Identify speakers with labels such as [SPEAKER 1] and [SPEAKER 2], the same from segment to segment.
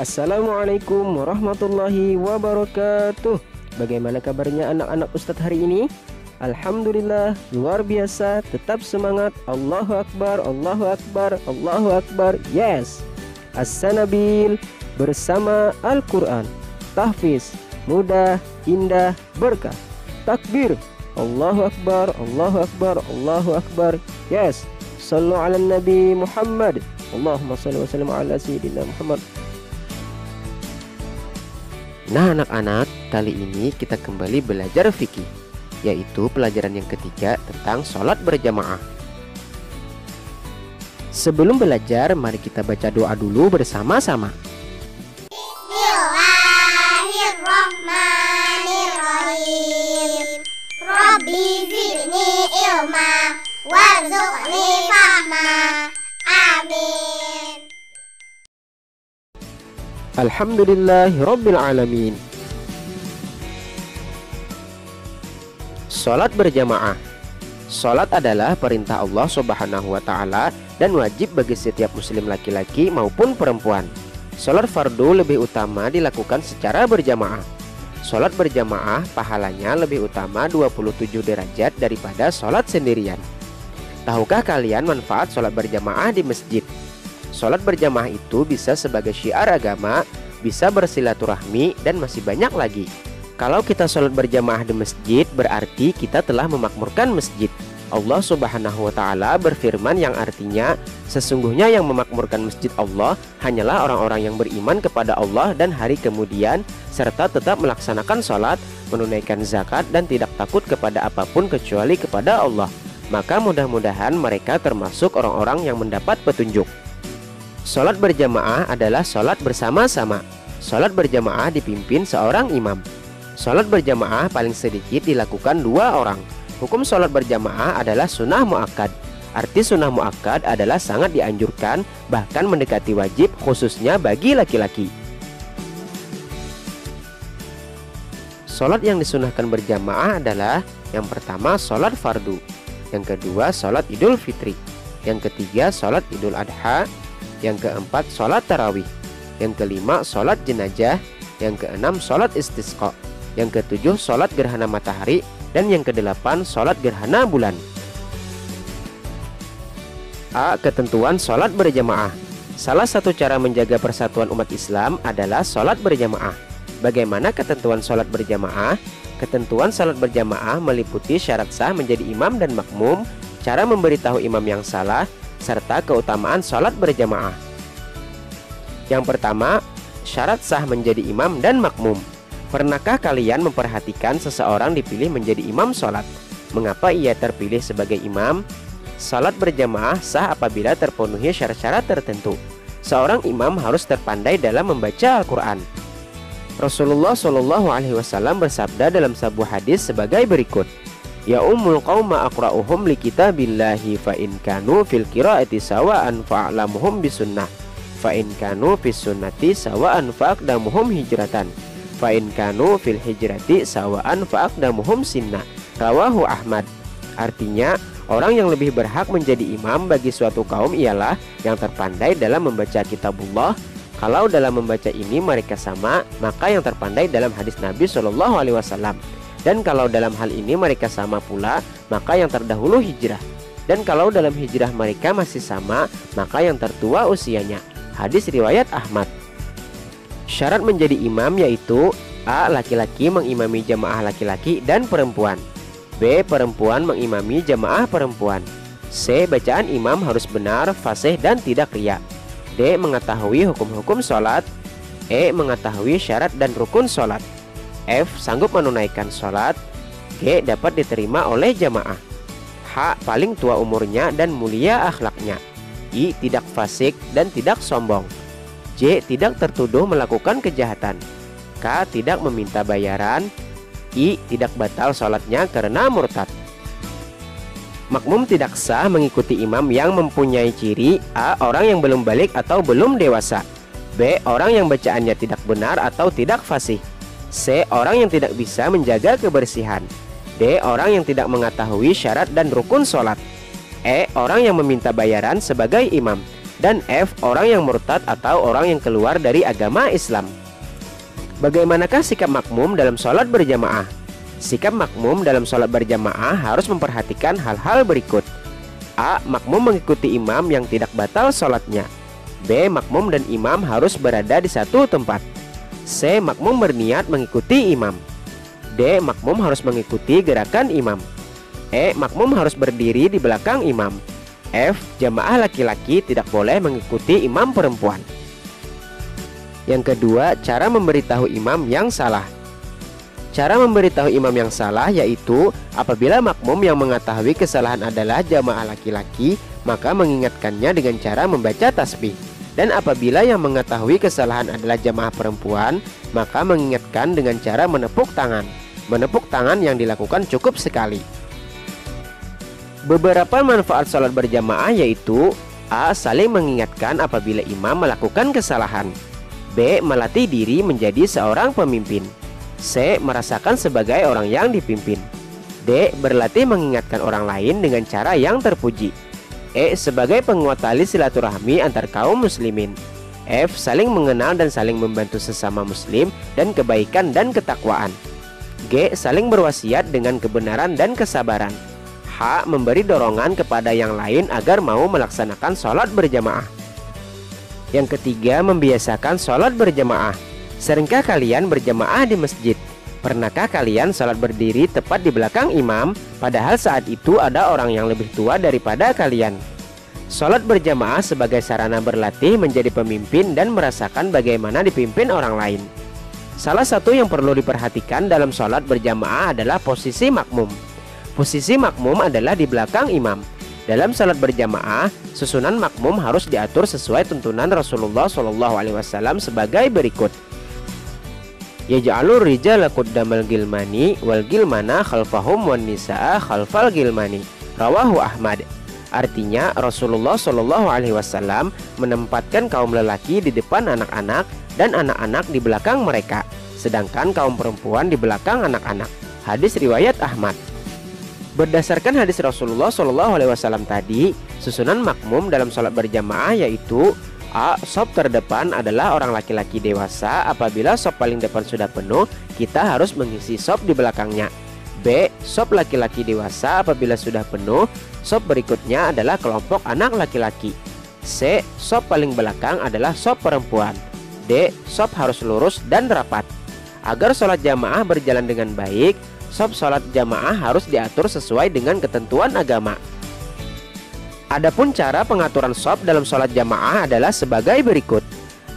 [SPEAKER 1] Assalamualaikum warahmatullahi wabarakatuh. Bagaimana kabarnya anak-anak Ustadz hari ini? Alhamdulillah, luar biasa. Tetap semangat. Allahu Akbar, Allahu Akbar, Allahu Akbar. Yes. As-Sanabil bersama Al-Quran. Tahfiz, mudah, indah, berkah. Takbir, Allahu Akbar, Allahu Akbar, Allahu Akbar. Yes. Sallu ala Nabi Muhammad. Allahumma salli wa sallim ala Sayyidina Muhammad. Nah anak-anak, kali ini kita kembali belajar fikih, yaitu pelajaran yang ketiga tentang sholat berjamaah. Sebelum belajar, mari kita baca doa dulu bersama-sama.
[SPEAKER 2] Bismillahirrahmanirrahim. Rabbi zidni ilma warzuqni fahma. Amin.
[SPEAKER 1] Alhamdulillahirabbil alamin. Salat berjamaah. Salat adalah perintah Allah Subhanahu wa taala dan wajib bagi setiap muslim laki-laki maupun perempuan. Salat fardu lebih utama dilakukan secara berjamaah. Salat berjamaah pahalanya lebih utama 27 derajat daripada salat sendirian. Tahukah kalian manfaat salat berjamaah di masjid? Salat berjamaah itu bisa sebagai syiar agama, bisa bersilaturahmi, dan masih banyak lagi. Kalau kita salat berjamaah di masjid, berarti kita telah memakmurkan masjid. Allah Subhanahu wa taala berfirman yang artinya, sesungguhnya yang memakmurkan masjid Allah hanyalah orang-orang yang beriman kepada Allah dan hari kemudian, serta tetap melaksanakan salat, menunaikan zakat, dan tidak takut kepada apapun kecuali kepada Allah. Maka mudah-mudahan mereka termasuk orang-orang yang mendapat petunjuk. Salat berjamaah adalah salat bersama-sama. Salat berjamaah dipimpin seorang imam. Salat berjamaah paling sedikit dilakukan 2 orang. Hukum salat berjamaah adalah sunnah muakkad. Arti sunnah muakkad adalah sangat dianjurkan, bahkan mendekati wajib, khususnya bagi laki-laki. Salat yang disunahkan berjamaah adalah: yang pertama salat fardu, yang kedua salat idul fitri, yang ketiga salat idul adha, yang keempat sholat tarawih, yang kelima sholat jenazah, yang keenam sholat istisqa, yang ketujuh sholat gerhana matahari, dan yang kedelapan sholat gerhana bulan. A. Ketentuan sholat berjamaah. Salah satu cara menjaga persatuan umat Islam adalah sholat berjamaah. Bagaimana ketentuan sholat berjamaah? Ketentuan sholat berjamaah meliputi syarat sah menjadi imam dan makmum, cara memberitahu imam yang salah, serta keutamaan sholat berjamaah. Yang pertama, syarat sah menjadi imam dan makmum. Pernahkah kalian memperhatikan seseorang dipilih menjadi imam sholat? Mengapa ia terpilih sebagai imam? Sholat berjamaah sah apabila terpenuhi syarat-syarat tertentu. Seorang imam harus terpandai dalam membaca Al-Quran. Rasulullah SAW bersabda dalam sebuah hadis sebagai berikut: Ya ummul qauma aqra'uhum li kitabillahi fa in kanu fil qiraati sawa'an fa'lamuhum bisunnah fa in kanu fis sunnati sawa'an fa'aqdamuhum hijratan fa in kanu fil hijrati sawa'an fa'aqdamuhum sinna. Rawahu Ahmad. Artinya, orang yang lebih berhak menjadi imam bagi suatu kaum ialah yang terpandai dalam membaca kitabullah. Kalau dalam membaca ini mereka sama, maka yang terpandai dalam hadis Nabi SAW. Dan kalau dalam hal ini mereka sama pula, maka yang terdahulu hijrah. Dan kalau dalam hijrah mereka masih sama, maka yang tertua usianya. Hadis riwayat Ahmad. Syarat menjadi imam yaitu: A. Laki-laki mengimami jamaah laki-laki dan perempuan. B. Perempuan mengimami jamaah perempuan. C. Bacaan imam harus benar, fasih, dan tidak riya. D. Mengetahui hukum-hukum sholat. E. Mengetahui syarat dan rukun sholat. F. Sanggup menunaikan sholat. G. Dapat diterima oleh jamaah. H. Paling tua umurnya dan mulia akhlaknya. I. Tidak fasik dan tidak sombong. J. Tidak tertuduh melakukan kejahatan. K. Tidak meminta bayaran. I. Tidak batal sholatnya karena murtad. Makmum tidak sah mengikuti imam yang mempunyai ciri: A. Orang yang belum balik atau belum dewasa. B. Orang yang bacaannya tidak benar atau tidak fasih. C. Orang yang tidak bisa menjaga kebersihan. D. Orang yang tidak mengetahui syarat dan rukun sholat. E. Orang yang meminta bayaran sebagai imam. dan F. orang yang murtad atau orang yang keluar dari agama Islam. Bagaimanakah sikap makmum dalam sholat berjamaah? Sikap makmum dalam sholat berjamaah harus memperhatikan hal-hal berikut. A. Makmum mengikuti imam yang tidak batal sholatnya. B. Makmum dan imam harus berada di satu tempat. C. Makmum berniat mengikuti imam. D. Makmum harus mengikuti gerakan imam. E. Makmum harus berdiri di belakang imam. F. Jamaah laki-laki tidak boleh mengikuti imam perempuan. Yang kedua, cara memberitahu imam yang salah. Cara memberitahu imam yang salah yaitu apabila makmum yang mengetahui kesalahan adalah jamaah laki-laki, maka mengingatkannya dengan cara membaca tasbih. Dan apabila yang mengetahui kesalahan adalah jamaah perempuan, maka mengingatkan dengan cara menepuk tangan. Menepuk tangan yang dilakukan cukup sekali. Beberapa manfaat sholat berjamaah yaitu A. Saling mengingatkan apabila imam melakukan kesalahan. B. Melatih diri menjadi seorang pemimpin. C. Merasakan sebagai orang yang dipimpin. D. Berlatih mengingatkan orang lain dengan cara yang terpuji. E. Sebagai penguat tali silaturahmi antar kaum muslimin. F. Saling mengenal dan saling membantu sesama muslim dan kebaikan dan ketakwaan. G. Saling berwasiat dengan kebenaran dan kesabaran. H. Memberi dorongan kepada yang lain agar mau melaksanakan sholat berjamaah. Yang ketiga, membiasakan sholat berjamaah. Seringkah kalian berjamaah di masjid? Pernahkah kalian sholat berdiri tepat di belakang imam, padahal saat itu ada orang yang lebih tua daripada kalian? Sholat berjamaah sebagai sarana berlatih menjadi pemimpin dan merasakan bagaimana dipimpin orang lain. Salah satu yang perlu diperhatikan dalam sholat berjamaah adalah posisi makmum. Posisi makmum adalah di belakang imam. Dalam sholat berjamaah, susunan makmum harus diatur sesuai tuntunan Rasulullah SAW sebagai berikut. Yaj'alur rijala quddamal gilmani wal gilmana khalfahum wan nisaa khalfal gilmani. Rawahu Ahmad. Artinya Rasulullah SAW menempatkan kaum lelaki di depan anak-anak dan anak-anak di belakang mereka, sedangkan kaum perempuan di belakang anak-anak. Hadis riwayat Ahmad. Berdasarkan hadis Rasulullah SAW tadi, susunan makmum dalam sholat berjamaah yaitu A. Shop terdepan adalah orang laki-laki dewasa. Apabila shop paling depan sudah penuh, kita harus mengisi shop di belakangnya. B. Shop laki-laki dewasa. Apabila sudah penuh, shop berikutnya adalah kelompok anak laki-laki. C. Shop paling belakang adalah shop perempuan. D. Shop harus lurus dan rapat. Agar sholat jamaah berjalan dengan baik, shop sholat jamaah harus diatur sesuai dengan ketentuan agama. Adapun cara pengaturan shop dalam sholat jamaah adalah sebagai berikut.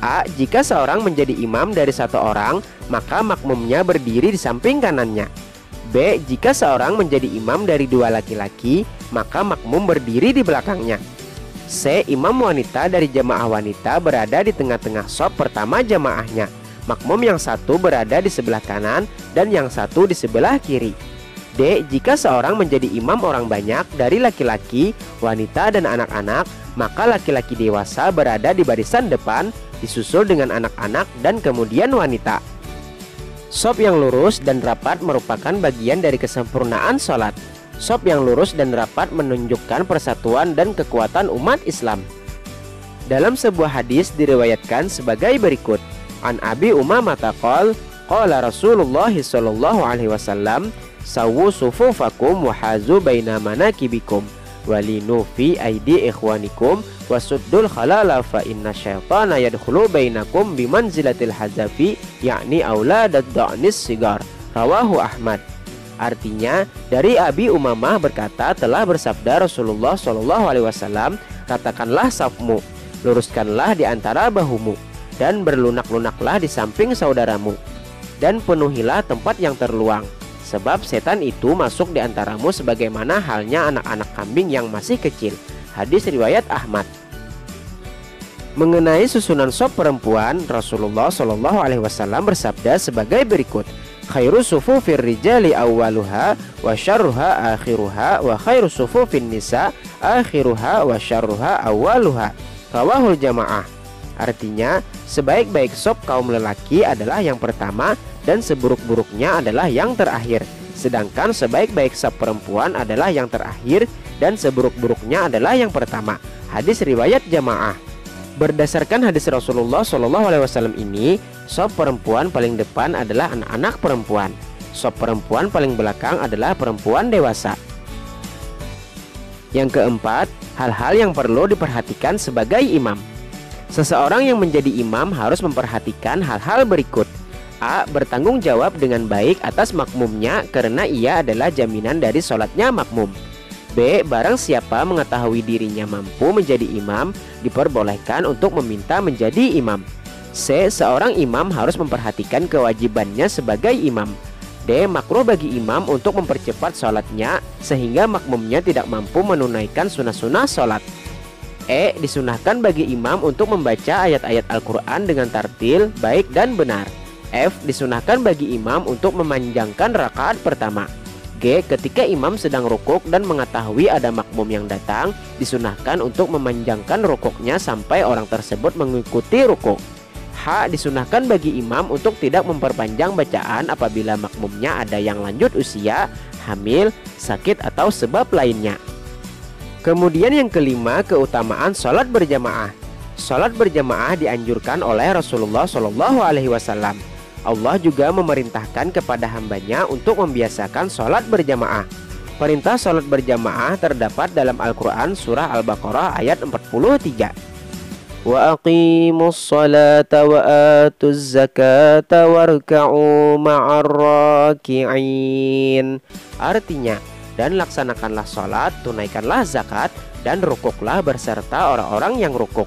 [SPEAKER 1] A. Jika seorang menjadi imam dari satu orang, maka makmumnya berdiri di samping kanannya. B. Jika seorang menjadi imam dari dua laki-laki, maka makmum berdiri di belakangnya. C. Imam wanita dari jamaah wanita berada di tengah-tengah shop pertama jamaahnya. Makmum yang satu berada di sebelah kanan dan yang satu di sebelah kiri. D. Jika seorang menjadi imam orang banyak dari laki-laki, wanita, dan anak-anak, maka laki-laki dewasa berada di barisan depan, disusul dengan anak-anak dan kemudian wanita. Shop yang lurus dan rapat merupakan bagian dari kesempurnaan sholat. Shop yang lurus dan rapat menunjukkan persatuan dan kekuatan umat Islam. Dalam sebuah hadis diriwayatkan sebagai berikut. An Abi Umamah qala qala Rasulullah sallallahu alaihi wasallam sawu sufufakum wa hazu baina manakibikum walinu fi aidi ikhwanikum wasuddul khalala fa inna syaitana yadkhulu bainakum bimanzilatil hazafi yakni auladad da'nis sigar. Rawahu Ahmad. Artinya, dari Abi Umamah berkata, telah bersabda Rasulullah SAW, katakanlah safmu, luruskanlah di antara bahumu, dan berlunak-lunaklah di samping saudaramu, dan penuhilah tempat yang terluang, sebab setan itu masuk di antaramu sebagaimana halnya anak-anak kambing yang masih kecil. Hadis riwayat Ahmad. Mengenai susunan shop perempuan, Rasulullah SAW bersabda sebagai berikut. Khairu sufufir rijali awwaluha wa syarruha akhiruha wa khairu sufufin nisa akhiruha wa syarruha awwaluha. Rawahul jamaah. Artinya, sebaik-baik shop kaum lelaki adalah yang pertama dan seburuk-buruknya adalah yang terakhir. Sedangkan sebaik-baik shop perempuan adalah yang terakhir dan seburuk-buruknya adalah yang pertama. Hadis riwayat jamaah. Berdasarkan hadis Rasulullah SAW ini, saf perempuan paling depan adalah anak-anak perempuan. Saf perempuan paling belakang adalah perempuan dewasa. Yang keempat, hal-hal yang perlu diperhatikan sebagai imam. Seseorang yang menjadi imam harus memperhatikan hal-hal berikut. A. Bertanggung jawab dengan baik atas makmumnya karena ia adalah jaminan dari sholatnya makmum. B. Barang siapa mengetahui dirinya mampu menjadi imam, diperbolehkan untuk meminta menjadi imam. C. Seorang imam harus memperhatikan kewajibannya sebagai imam. D. Makruh bagi imam untuk mempercepat sholatnya sehingga makmumnya tidak mampu menunaikan sunnah-sunnah sholat. E. Disunahkan bagi imam untuk membaca ayat-ayat Al-Quran dengan tartil, baik dan benar. F. Disunahkan bagi imam untuk memanjangkan rakaat pertama. G. Ketika imam sedang rukuk dan mengetahui ada makmum yang datang, disunahkan untuk memanjangkan rukuknya sampai orang tersebut mengikuti rukuk. H. Disunahkan bagi imam untuk tidak memperpanjang bacaan apabila makmumnya ada yang lanjut usia, hamil, sakit atau sebab lainnya. Kemudian yang kelima, keutamaan sholat berjamaah. Sholat berjamaah dianjurkan oleh Rasulullah SAW. Allah juga memerintahkan kepada hambanya untuk membiasakan sholat berjamaah. Perintah sholat berjamaah terdapat dalam Al-Quran surah Al-Baqarah ayat 43. Wa aqimus sholata wa atuz zakata warka'u ma'ar raki'in. Artinya, dan laksanakanlah sholat, tunaikanlah zakat, dan rukuklah berserta orang-orang yang rukuk.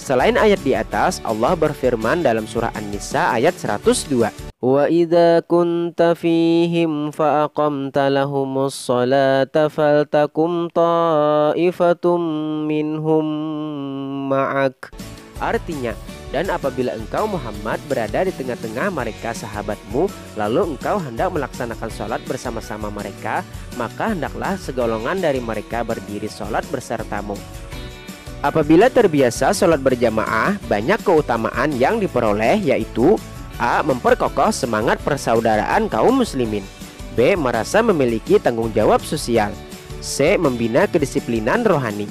[SPEAKER 1] Selain ayat di atas, Allah berfirman dalam surah An-Nisa ayat 102. Wa idza kunta fihim fa aqamta lahumus sholata faltakum ta'ifatum minhum ma'ak. Artinya, dan apabila engkau Muhammad berada di tengah-tengah mereka sahabatmu, lalu engkau hendak melaksanakan sholat bersama-sama mereka, maka hendaklah segolongan dari mereka berdiri sholat bersertamu. Apabila terbiasa sholat berjamaah, banyak keutamaan yang diperoleh, yaitu A. Memperkokoh semangat persaudaraan kaum muslimin. B. Merasa memiliki tanggung jawab sosial. C. Membina kedisiplinan rohani.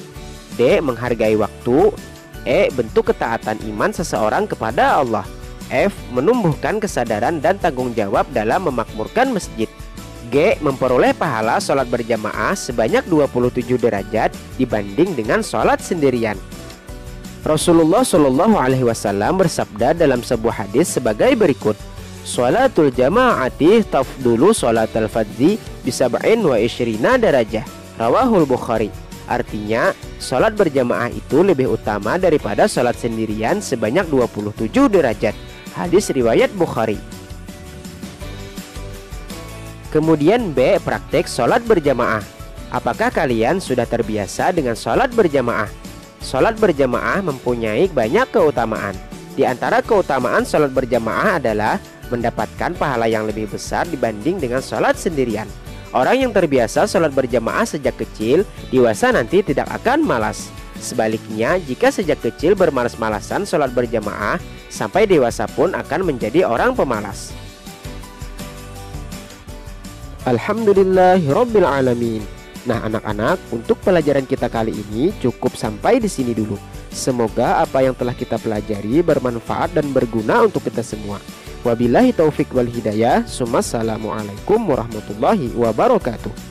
[SPEAKER 1] D. Menghargai waktu. E. Bentuk ketaatan iman seseorang kepada Allah. F. Menumbuhkan kesadaran dan tanggung jawab dalam memakmurkan masjid. G. Memperoleh pahala sholat berjamaah sebanyak 27 derajat dibanding dengan sholat sendirian. Rasulullah SAW bersabda dalam sebuah hadis sebagai berikut: Sholatul jama'ati tafdulu sholatul fadzi bisab'in wa isyrina darajah. Rawahul Bukhari. Artinya, sholat berjamaah itu lebih utama daripada sholat sendirian sebanyak 27 derajat. Hadis riwayat Bukhari. Kemudian B. Praktek sholat berjamaah. Apakah kalian sudah terbiasa dengan sholat berjamaah? Sholat berjamaah mempunyai banyak keutamaan. Di antara keutamaan sholat berjamaah adalah mendapatkan pahala yang lebih besar dibanding dengan sholat sendirian. Orang yang terbiasa sholat berjamaah sejak kecil, dewasa nanti tidak akan malas. Sebaliknya, jika sejak kecil bermalas-malasan sholat berjamaah, sampai dewasa pun akan menjadi orang pemalas. Alhamdulillahirabbil alamin. Nah, anak-anak, untuk pelajaran kita kali ini cukup sampai di sini dulu. Semoga apa yang telah kita pelajari bermanfaat dan berguna untuk kita semua. Wabillahi taufik wal hidayah. Assalamualaikum warahmatullahi wabarakatuh.